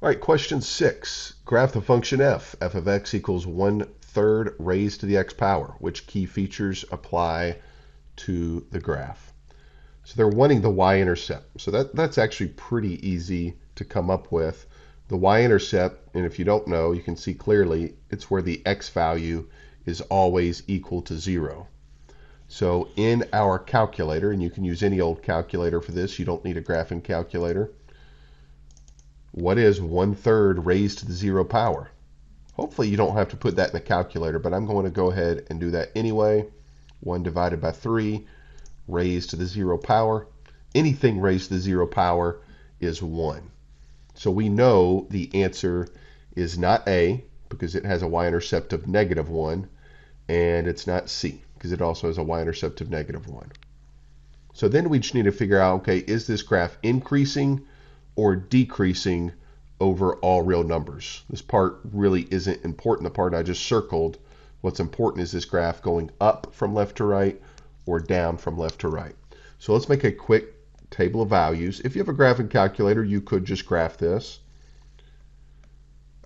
All right, question 6. Graph the function f of x equals 1/3 raised to the x power. Which key features apply to the graph? So they're wanting the y-intercept. So that's actually pretty easy to come up with. The y-intercept, and if you don't know, you can see clearly, it's where the x value is always equal to 0. So in our calculator, and you can use any old calculator for this, you don't need a graphing calculator. What is 1/3 raised to the 0 power? Hopefully you don't have to put that in the calculator, but I'm going to go ahead and do that anyway. 1 divided by 3 raised to the 0 power. Anything raised to the 0 power is 1. So we know the answer is not A, because it has a y-intercept of -1, and it's not C, because it also has a y-intercept of -1. So then we just need to figure out, okay, is this graph increasing or decreasing over all real numbers? This part really isn't important, the part I just circled. What's important is this graph going up from left to right or down from left to right. So let's make a quick table of values. If you have a graphing calculator, you could just graph this.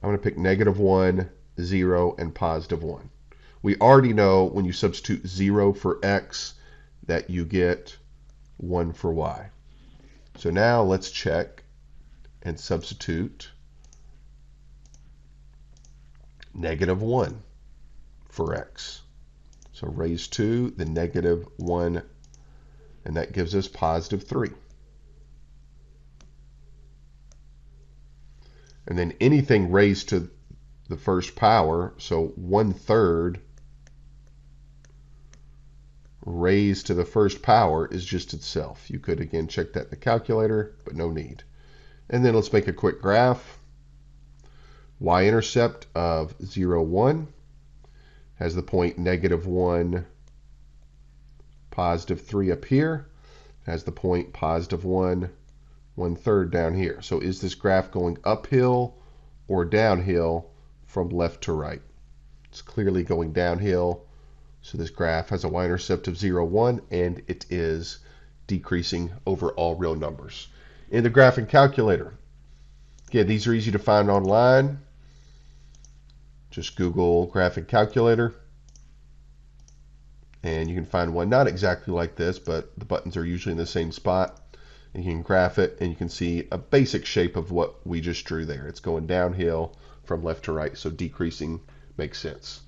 I'm going to pick -1, 0, and +1. We already know when you substitute 0 for x that you get 1 for y. So now let's check and substitute -1 for x. So raise to the -1, and that gives us +3. And then anything raised to the first power, so 1/3 raised to the first power is just itself. You could again check that in the calculator, but no need. And then let's make a quick graph. Y-intercept of 0, 1 has the point -1, +3 up here, has the point +1, 1/3 down here. So is this graph going uphill or downhill from left to right? It's clearly going downhill. So this graph has a y-intercept of 0, 1, and it is decreasing over all real numbers. In the graphing calculator, again, these are easy to find online. Just Google graphing calculator, and you can find one not exactly like this, but the buttons are usually in the same spot. And you can graph it, and you can see a basic shape of what we just drew there. It's going downhill from left to right, so decreasing makes sense.